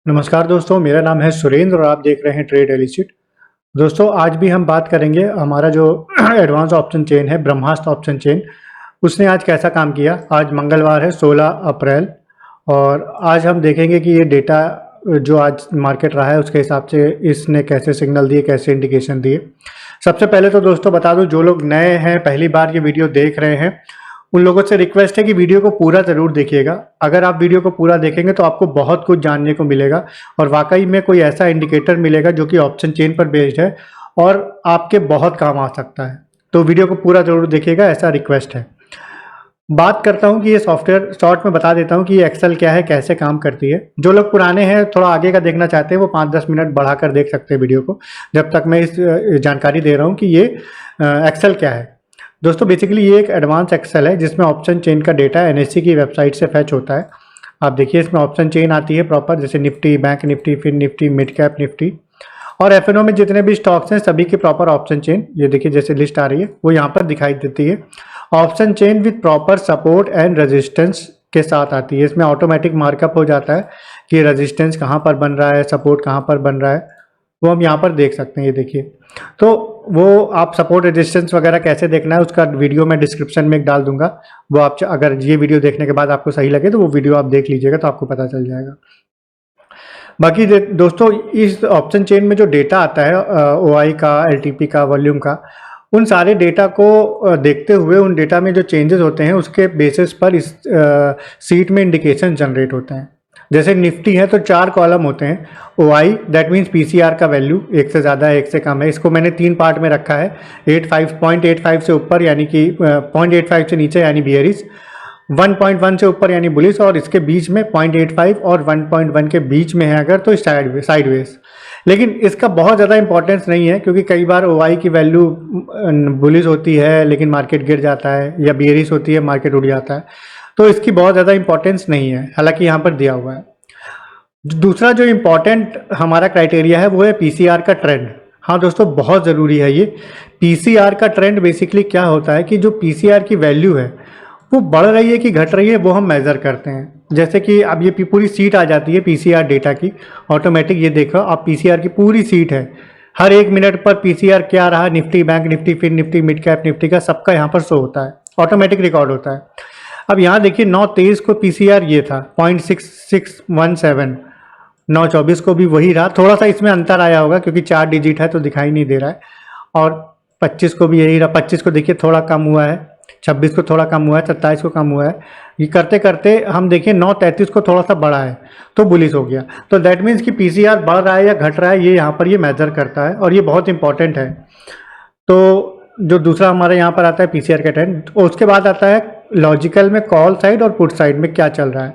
नमस्कार दोस्तों, मेरा नाम है सुरेंद्र और आप देख रहे हैं ट्रेड एलिसिट। दोस्तों, आज भी हम बात करेंगे हमारा जो एडवांस ऑप्शन चेन है, ब्रह्मास्त्र ऑप्शन चेन, उसने आज कैसा काम किया। आज मंगलवार है 16 अप्रैल और आज हम देखेंगे कि ये डेटा जो आज मार्केट रहा है उसके हिसाब से इसने कैसे सिग्नल दिए, कैसे इंडिकेशन दिए। सबसे पहले तो दोस्तों बता दूं, जो लोग नए हैं, पहली बार ये वीडियो देख रहे हैं, उन लोगों से रिक्वेस्ट है कि वीडियो को पूरा ज़रूर देखिएगा। अगर आप वीडियो को पूरा देखेंगे तो आपको बहुत कुछ जानने को मिलेगा और वाकई में कोई ऐसा इंडिकेटर मिलेगा जो कि ऑप्शन चेन पर बेस्ड है और आपके बहुत काम आ सकता है। तो वीडियो को पूरा ज़रूर देखिएगा, ऐसा रिक्वेस्ट है। बात करता हूं कि ये सॉफ्टवेयर शॉर्ट में बता देता हूं कि ये एक्सेल क्या है, कैसे काम करती है। जो लोग पुराने हैं, थोड़ा आगे का देखना चाहते हैं, वो 5-10 मिनट बढ़ाकर देख सकते हैं वीडियो को, जब तक मैं इस जानकारी दे रहा हूँ कि ये एक्सेल क्या है। दोस्तों, बेसिकली ये एक एडवांस एक्सेल है जिसमें ऑप्शन चेन का डेटा एनएससी की वेबसाइट से फैच होता है। आप देखिए, इसमें ऑप्शन चेन आती है प्रॉपर, जैसे Nifty, bank Nifty, Fin Nifty, mid cap Nifty और एफएनओ में जितने भी स्टॉक्स हैं सभी की प्रॉपर ऑप्शन चेन, ये देखिए जैसे लिस्ट आ रही है वो यहाँ पर दिखाई देती है। Option chain with proper support and resistance के साथ आती है। इसमें ऑटोमेटिक मार्कअप हो जाता है कि रेजिस्टेंस कहाँ पर बन रहा है, सपोर्ट कहाँ पर बन रहा है, वो हम यहाँ पर देख सकते हैं। ये देखिए, तो वो आप सपोर्ट रेजिस्टेंस वगैरह कैसे देखना है उसका वीडियो मैं डिस्क्रिप्शन में डाल दूंगा। वो आप अगर ये वीडियो देखने के बाद आपको सही लगे तो वो वीडियो आप देख लीजिएगा, तो आपको पता चल जाएगा। बाकी दोस्तों, इस ऑप्शन चेन में जो डेटा आता है ओआई का, एलटीपी का, वॉल्यूम का, उन सारे डेटा को देखते हुए उन डेटा में जो चेंजेस होते हैं उसके बेसिस पर इस सीट में इंडिकेशन जनरेट होते हैं। जैसे निफ्टी है तो 4 कॉलम होते हैं। ओआई दैट मीन्स पीसीआर का वैल्यू 1 से ज़्यादा है, 1 से कम है। इसको मैंने 3 पार्ट में रखा है। 0.85 से ऊपर यानी कि 0.85 से नीचे यानी बियरिश, 1.1 से ऊपर यानी बुलिश और इसके बीच में 0.85 और 1.1 के बीच में है अगर तो साइडवेज। लेकिन इसका बहुत ज़्यादा इंपॉर्टेंस नहीं है, क्योंकि कई बार ओआई की वैल्यू बुलिश होती है लेकिन मार्केट गिर जाता है, या बियरिश होती है मार्केट उड़ जाता है, तो इसकी बहुत ज़्यादा इंपॉर्टेंस नहीं है, हालांकि यहाँ पर दिया हुआ है। दूसरा जो इम्पोर्टेंट हमारा क्राइटेरिया है वो है पीसीआर का ट्रेंड। हाँ दोस्तों, बहुत ज़रूरी है ये। पीसीआर का ट्रेंड बेसिकली क्या होता है कि जो पीसीआर की वैल्यू है वो बढ़ रही है कि घट रही है, वो हम मेज़र करते हैं। जैसे कि अब ये पूरी सीट आ जाती है पीसीआर डेटा की ऑटोमेटिक। ये देखो, आप पीसीआर की पूरी सीट है, हर 1 मिनट पर पीसीआर क्या रहा, Nifty, bank Nifty, Fin Nifty, mid cap Nifty का सबका यहाँ पर शो होता है, ऑटोमेटिक रिकॉर्ड होता है। अब यहाँ देखिए, 9/23 को पीसीआर ये था 0.6617, 9/24 को भी वही रहा। थोड़ा सा इसमें अंतर आया होगा क्योंकि 4 डिजिट है तो दिखाई नहीं दे रहा है। और 25 को भी यही रहा। 25 को देखिए थोड़ा कम हुआ है, 26 को थोड़ा कम हुआ है, 27 को कम हुआ है। ये करते करते हम देखिए 9/33 को थोड़ा सा बढ़ा है तो बुलिश हो गया। तो दैट मीन्स कि पीसीआर बढ़ रहा है या घट रहा है, ये यहाँ पर ये मेजर करता है और ये बहुत इंपॉर्टेंट है। तो जो दूसरा हमारे यहाँ पर आता है पीसीआर का ट्रेंड, उसके बाद आता है लॉजिकल में कॉल साइड और पुट साइड में क्या चल रहा है।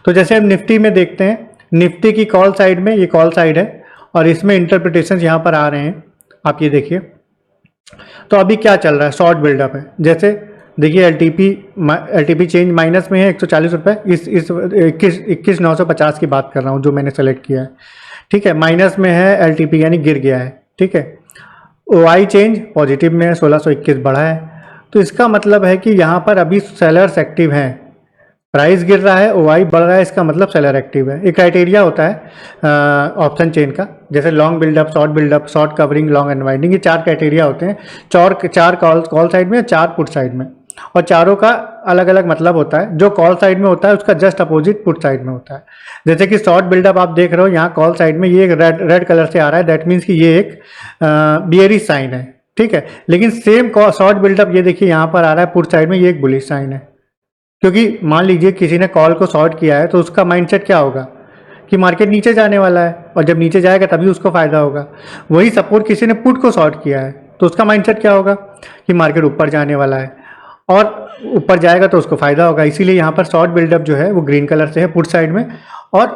तो जैसे हम निफ्टी में देखते हैं, निफ्टी की कॉल साइड में, ये कॉल साइड है और इसमें इंटरप्रिटेशन यहाँ पर आ रहे हैं, आप ये देखिए। तो अभी क्या चल रहा है, शॉर्ट बिल्डअप है। जैसे देखिए, एलटीपी चेंज माइनस में है 140 रुपये, इस 21,950 की बात कर रहा हूँ जो मैंने सेलेक्ट किया है, ठीक है। माइनस में है एलटीपी यानी गिर गया है, ठीक है। ओआई चेंज पॉजिटिव में है, 1621 बढ़ा है। तो इसका मतलब है कि यहाँ पर अभी सेलर्स एक्टिव हैं। प्राइस गिर रहा है, ओआई बढ़ रहा है, इसका मतलब सेलर एक्टिव है। एक क्राइटेरिया होता है ऑप्शन चेन का, जैसे long buildup, short covering, long unwinding, ये 4 क्राइटेरिया होते हैं। 4 कॉल साइड में, 4 पुट साइड में, और चारों का अलग अलग मतलब होता है। जो कॉल साइड में होता है उसका जस्ट अपोजिट पुट साइड में होता है। जैसे कि शॉर्ट बिल्डअप आप देख रहे हो यहाँ कॉल साइड में, ये एक रेड कलर से आ रहा है, दैट मीन्स कि ये एक बियरिश साइन है, ठीक है। लेकिन सेम शॉर्ट बिल्डअप ये देखिए यहाँ पर आ रहा है पुट साइड में, ये एक बुलिश साइन है। क्योंकि मान लीजिए किसी ने कॉल को शॉर्ट किया है तो उसका माइंडसेट क्या होगा कि मार्केट नीचे जाने वाला है, और जब नीचे जाएगा तभी उसको फायदा होगा। वही सपोर्ट किसी ने पुट को शॉर्ट किया है तो उसका माइंडसेट क्या होगा कि मार्केट ऊपर जाने वाला है और ऊपर जाएगा तो उसको फायदा होगा। इसीलिए यहाँ पर शॉर्ट बिल्डअप जो है वो ग्रीन कलर से है पुट साइड में, और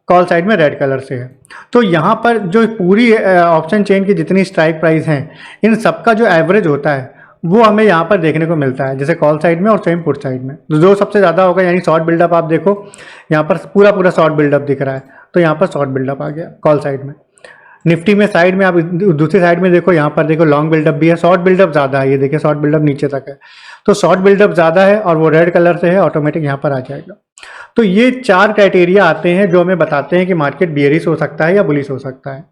कॉल साइड में रेड कलर से है। तो यहाँ पर जो पूरी ऑप्शन चेन की जितनी स्ट्राइक प्राइस हैं, इन सबका जो एवरेज होता है वो हमें यहाँ पर देखने को मिलता है, जैसे कॉल साइड में और सेम पुट साइड में। तो जो सबसे ज़्यादा होगा, यानी शॉर्ट बिल्डअप, आप देखो यहाँ पर पूरा शॉर्ट बिल्डअप दिख रहा है, तो यहाँ पर शॉर्ट बिल्डअप आ गया कॉल साइड में। निफ्टी में साइड में आप दूसरी साइड में देखो, यहाँ पर देखो लॉन्ग बिल्डअप भी है, शॉर्ट बिल्डअप ज़्यादा है, ये देखिए शॉर्ट बिल्डअप नीचे तक है, तो शॉर्ट बिल्डअप ज़्यादा है और वो रेड कलर से है, ऑटोमेटिक यहाँ पर आ जाएगा। तो ये 4 क्राइटेरिया आते हैं जो हमें बताते हैं कि मार्केट बियरिश हो सकता है या बुलिश हो सकता है।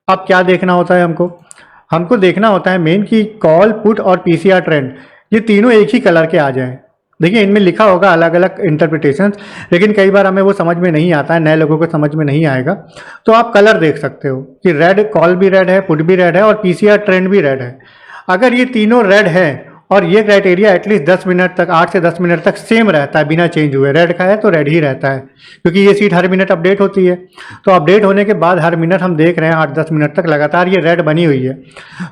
अब क्या देखना होता है हमको देखना होता है मेन कि कॉल, पुट और पीसीआर ट्रेंड ये तीनों एक ही कलर के आ जाएं। देखिए इनमें लिखा होगा अलग अलग इंटरप्रिटेशंस, लेकिन कई बार हमें वो समझ में नहीं आता है, नए लोगों को समझ में नहीं आएगा। तो आप कलर देख सकते हो कि रेड, कॉल भी रेड है, पुट भी रेड है और पीसीआर ट्रेंड भी रेड है। अगर ये तीनों रेड है और ये क्राइटेरिया एटलीस्ट 10 मिनट तक, 8 से 10 मिनट तक सेम रहता है बिना चेंज हुए, रेड का है तो रेड ही रहता है, क्योंकि ये सीट हर मिनट अपडेट होती है। तो अपडेट होने के बाद हर मिनट हम देख रहे हैं 8-10 मिनट तक लगातार ये रेड बनी हुई है,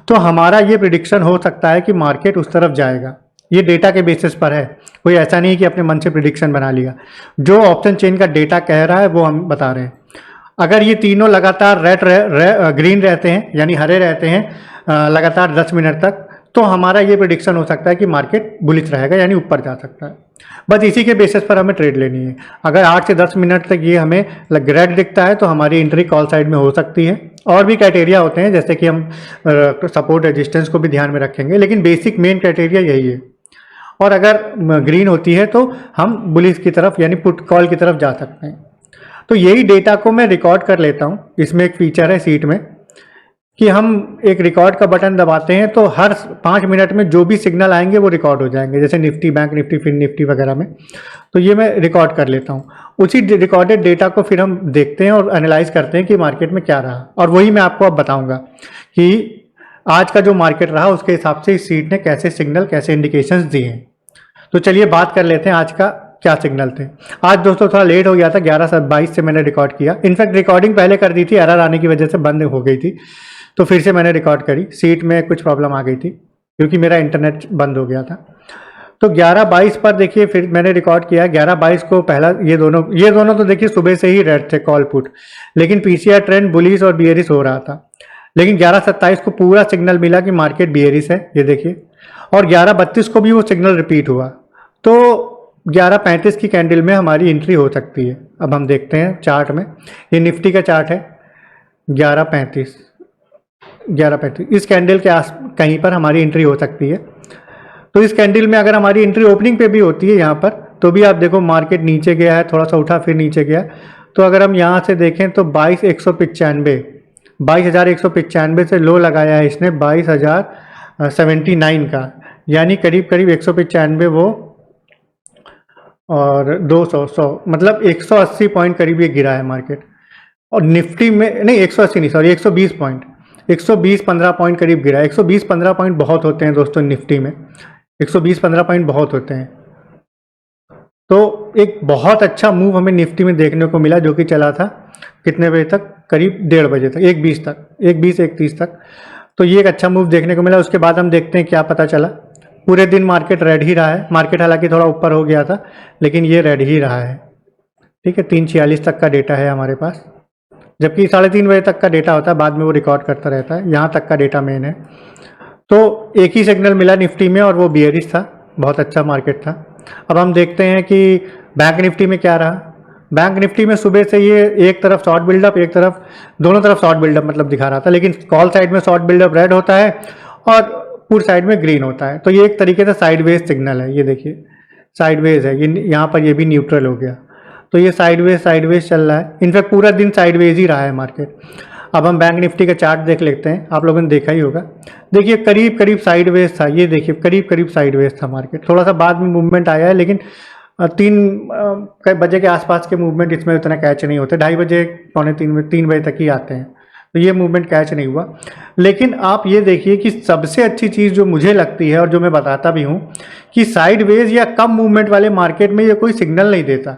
तो हमारा ये प्रिडिक्शन हो सकता है कि मार्केट उस तरफ जाएगा। ये डेटा के बेसिस पर है, कोई ऐसा नहीं है कि अपने मन से प्रिडिक्शन बना लिया। जो ऑप्शन चेन का डेटा कह रहा है वो हम बता रहे हैं। अगर ये तीनों लगातार ग्रीन रहते हैं यानी हरे रहते हैं लगातार 10 मिनट तक, तो हमारा ये प्रिडिक्शन हो सकता है कि मार्केट बुलिश रहेगा यानी ऊपर जा सकता है। बस इसी के बेसिस पर हमें ट्रेड लेनी है। अगर 8 से 10 मिनट तक ये हमें रेड दिखता है तो हमारी एंट्री कॉल साइड में हो सकती है। और भी क्राइटेरिया होते हैं जैसे कि हम सपोर्ट रेजिस्टेंस को भी ध्यान में रखेंगे, लेकिन बेसिक मेन क्राइटेरिया यही है। और अगर ग्रीन होती है तो हम बुलिश की तरफ यानी पुट कॉल की तरफ जा सकते हैं। तो यही डेटा को मैं रिकॉर्ड कर लेता हूँ। इसमें एक फीचर है सीट में कि हम एक रिकॉर्ड का बटन दबाते हैं तो हर 5 मिनट में जो भी सिग्नल आएंगे वो रिकॉर्ड हो जाएंगे, जैसे Nifty, bank Nifty, Fin Nifty वगैरह में। तो ये मैं रिकॉर्ड कर लेता हूँ। उसी रिकॉर्डेड डेटा को फिर हम देखते हैं और एनालाइज करते हैं कि मार्केट में क्या रहा, और वही मैं आपको अब बताऊँगा कि आज का जो मार्केट रहा उसके हिसाब से इस सीट ने कैसे सिग्नल, कैसे इंडिकेशंस दिए हैं। तो चलिए बात कर लेते हैं आज का क्या सिग्नल थे। आज दोस्तों थोड़ा लेट हो गया था, 11:22 से मैंने रिकॉर्ड किया। इनफैक्ट रिकॉर्डिंग पहले कर दी थी, एरर आने की वजह से बंद हो गई थी, तो फिर से मैंने रिकॉर्ड करी। सीट में कुछ प्रॉब्लम आ गई थी क्योंकि मेरा इंटरनेट बंद हो गया था। तो 11:22 पर देखिए फिर मैंने रिकॉर्ड किया। 11:22 को पहला ये दोनों तो देखिए सुबह से ही रेड थे, कॉल पुट, लेकिन पीसीआर ट्रेंड बुलिश और बियरिश हो रहा था। लेकिन 11:27 को पूरा सिग्नल मिला कि मार्केट बियरिश है, ये देखिए। और 11:32 को भी वो सिग्नल रिपीट हुआ। तो 11:35 की कैंडल में हमारी एंट्री हो सकती है। अब हम देखते हैं चार्ट में, ये निफ्टी का चार्ट है। 11:35 इस कैंडल के आस कहीं पर हमारी एंट्री हो सकती है। तो इस कैंडल में अगर हमारी एंट्री ओपनिंग पे भी होती है यहाँ पर, तो भी आप देखो मार्केट नीचे गया है, थोड़ा सा उठा फिर नीचे गया। तो अगर हम यहाँ से देखें तो 22,195 से लो लगाया है इसने 22,079 का, यानी करीब करीब 195 वो और 200 मतलब 180 पॉइंट करीब ये गिरा है मार्केट। और निफ्टी में नहीं, 180 नहीं, सॉरी 120 पॉइंट, 120-15 पॉइंट करीब गिरा है। 120-15 पॉइंट बहुत होते हैं दोस्तों निफ्टी में, 120-15 पॉइंट बहुत होते हैं। तो एक बहुत अच्छा मूव हमें निफ्टी में देखने को मिला, जो कि चला था कितने बजे तक, करीब 1:30 बजे तक, 1:20 तक, 1:20-1:30 तक। तो ये एक अच्छा मूव देखने को मिला। उसके बाद हम देखते हैं क्या पता चला। पूरे दिन मार्केट रेड ही रहा है। मार्केट हालांकि थोड़ा ऊपर हो गया था, लेकिन ये रेड ही रहा है। ठीक है, 3:46 तक का डेटा है हमारे पास, जबकि 3:30 बजे तक का डेटा होता है, बाद में वो रिकॉर्ड करता रहता है। यहाँ तक का डेटा मेन है। तो एक ही सिग्नल मिला निफ्टी में और वो बियरिश था, बहुत अच्छा मार्केट था। अब हम देखते हैं कि बैंक निफ्टी में क्या रहा। बैंक निफ्टी में सुबह से ये एक तरफ शॉर्ट बिल्डअप, एक तरफ, दोनों तरफ शॉर्ट बिल्डअप मतलब दिखा रहा था, लेकिन कॉल साइड में शॉर्ट बिल्डअप रेड होता है और पुट साइड में ग्रीन होता है। तो ये एक तरीके से साइडवेज सिग्नल है, ये देखिए साइडवेज है। ये यहाँ पर ये भी न्यूट्रल हो गया। तो ये साइडवेज चल रहा है। इनफैक्ट पूरा दिन साइडवेज ही रहा है मार्केट। अब हम बैंक निफ्टी का चार्ट देख लेते हैं, आप लोगों ने देखा ही होगा। देखिए करीब करीब साइडवेज था, ये देखिए करीब करीब साइडवेज था मार्केट। थोड़ा सा बाद में मूवमेंट आया है, लेकिन 3 बजे के आसपास के मूवमेंट इसमें उतना कैच नहीं होते। 2:30 बजे, 2:45 बजे तक ही आते हैं, तो ये मूवमेंट कैच नहीं हुआ। लेकिन आप ये देखिए कि सबसे अच्छी चीज़ जो मुझे लगती है और जो मैं बताता भी हूँ कि साइडवेज या कम मूवमेंट वाले मार्केट में ये कोई सिग्नल नहीं देता।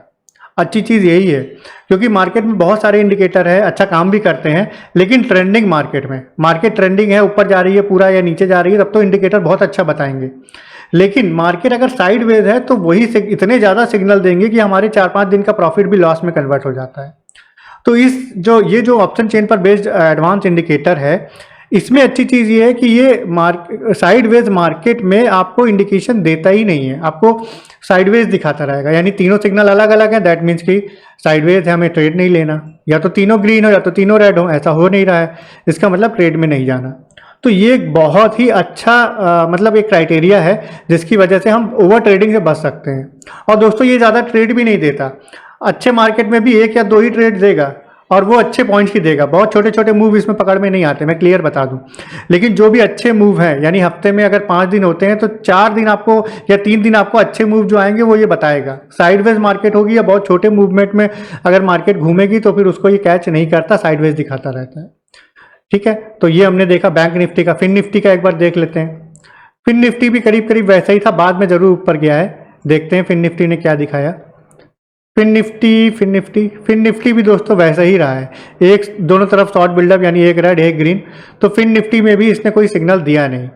अच्छी चीज़ यही है, क्योंकि मार्केट में बहुत सारे इंडिकेटर है, अच्छा काम भी करते हैं, लेकिन ट्रेंडिंग मार्केट ट्रेंडिंग है, ऊपर जा रही है पूरा या नीचे जा रही है, तब तो इंडिकेटर बहुत अच्छा बताएंगे। लेकिन मार्केट अगर साइडवेज है तो वही इतने ज़्यादा सिग्नल देंगे कि हमारे 4-5 दिन का प्रॉफिट भी लॉस में कन्वर्ट हो जाता है। तो ये जो ऑप्शन चेन पर बेस्ड एडवांस इंडिकेटर है, इसमें अच्छी चीज़ ये है कि ये साइडवेज मार्केट में आपको इंडिकेशन देता ही नहीं है, आपको साइडवेज दिखाता रहेगा। यानी तीनों सिग्नल अलग अलग हैं, दैट मीन्स कि साइडवेज है, हमें ट्रेड नहीं लेना। या तो तीनों ग्रीन हो या तो तीनों रेड हो, ऐसा हो नहीं रहा है, इसका मतलब ट्रेड में नहीं जाना। तो ये एक बहुत ही अच्छा मतलब एक क्राइटेरिया है जिसकी वजह से हम ओवर ट्रेडिंग से बच सकते हैं। और दोस्तों ये ज़्यादा ट्रेड भी नहीं देता, अच्छे मार्केट में भी 1 या 2 ही ट्रेड देगा और वो अच्छे पॉइंट्स की देगा। बहुत छोटे छोटे मूव इसमें पकड़ में नहीं आते, मैं क्लियर बता दूं। लेकिन जो भी अच्छे मूव हैं, यानी हफ्ते में अगर 5 दिन होते हैं तो 4 दिन आपको या 3 दिन आपको अच्छे मूव जो आएंगे वो ये बताएगा। साइडवेज मार्केट होगी या बहुत छोटे मूवमेंट में अगर मार्केट घूमेगी तो फिर उसको ये कैच नहीं करता, साइडवेज दिखाता रहता है। ठीक है, तो ये हमने देखा बैंक निफ्टी का। फिन निफ्टी का एक बार देख लेते हैं। फिन निफ्टी भी करीब करीब वैसा ही था, बाद में जरूर ऊपर गया है। देखते हैं फिन निफ्टी ने क्या दिखाया। फिन निफ्टी भी दोस्तों वैसा ही रहा है, एक दोनों तरफ शॉर्ट बिल्डअप, यानी एक रेड एक ग्रीन। तो फिन निफ्टी में भी इसने कोई सिग्नल दिया नहीं।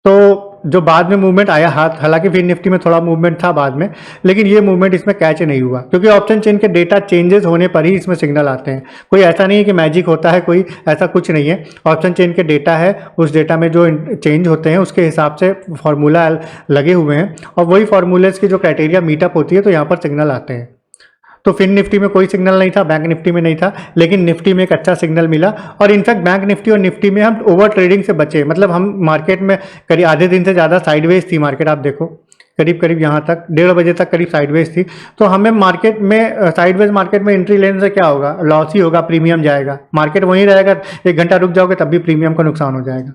तो जो बाद में मूवमेंट आया, हालांकि फिन निफ्टी में थोड़ा मूवमेंट था बाद में, लेकिन ये मूवमेंट इसमें कैच नहीं हुआ क्योंकि ऑप्शन चेन के डेटा चेंजेस होने पर ही इसमें सिग्नल आते हैं। कोई ऐसा नहीं है कि मैजिक होता है, कोई ऐसा कुछ नहीं है। ऑप्शन चेन के डेटा है, उस डेटा में जो चेंज होते हैं उसके हिसाब से फॉर्मूला लगे हुए हैं और वही फॉर्मूलेस की जो क्राइटेरिया मीटअप होती है तो यहाँ पर सिग्नल आते हैं। तो फिन निफ्टी में कोई सिग्नल नहीं था, बैंक निफ्टी में नहीं था, लेकिन निफ्टी में एक अच्छा सिग्नल मिला। और इनफैक्ट बैंक निफ्टी और निफ्टी में हम ओवर ट्रेडिंग से बचे। मतलब हम मार्केट में करीब आधे दिन से ज़्यादा साइडवेज थी मार्केट, आप देखो करीब करीब यहाँ तक 1:30 बजे तक करीब साइडवेज थी। तो हमें मार्केट में साइडवेज मार्केट में एंट्री लेने से क्या होगा, लॉस ही होगा, प्रीमियम जाएगा। मार्केट वहीं रहेगा, 1 घंटा रुक जाओगे तब भी प्रीमियम का नुकसान हो जाएगा।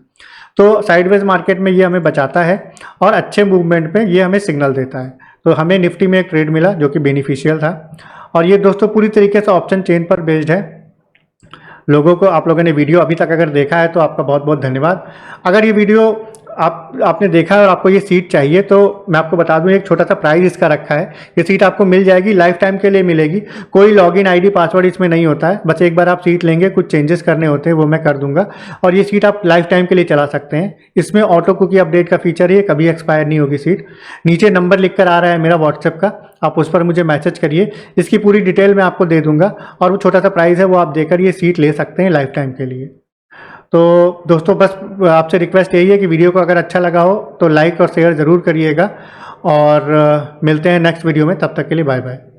तो साइडवेज मार्केट में ये हमें बचाता है और अच्छे मूवमेंट पे ये हमें सिग्नल देता है। तो हमें निफ्टी में एक ट्रेड मिला जो कि बेनिफिशियल था। और ये दोस्तों पूरी तरीके से ऑप्शन चेन पर बेस्ड है। लोगों को, आप लोगों ने वीडियो अभी तक अगर देखा है तो आपका बहुत बहुत धन्यवाद। अगर ये वीडियो आपने देखा है और आपको ये सीट चाहिए तो मैं आपको बता दूं, एक छोटा सा प्राइस इसका रखा है। ये सीट आपको मिल जाएगी, लाइफ टाइम के लिए मिलेगी। कोई लॉगिन आईडी पासवर्ड इसमें नहीं होता है, बस एक बार आप सीट लेंगे, कुछ चेंजेस करने होते हैं वो मैं कर दूंगा और ये सीट आप लाइफ टाइम के लिए चला सकते हैं। इसमें ऑटो कुकी अपडेट का फीचर है, कभी एक्सपायर नहीं होगी सीट। नीचे नंबर लिख कर आ रहा है मेरा व्हाट्सएप का, आप उस पर मुझे मैसेज करिए, इसकी पूरी डिटेल मैं आपको दे दूंगा और वो छोटा सा प्राइस है वो आप देकर ये सीट ले सकते हैं लाइफ टाइम के लिए। तो दोस्तों बस आपसे रिक्वेस्ट यही है कि वीडियो को अगर अच्छा लगा हो तो लाइक और शेयर ज़रूर करिएगा और मिलते हैं नेक्स्ट वीडियो में। तब तक के लिए बाय बाय।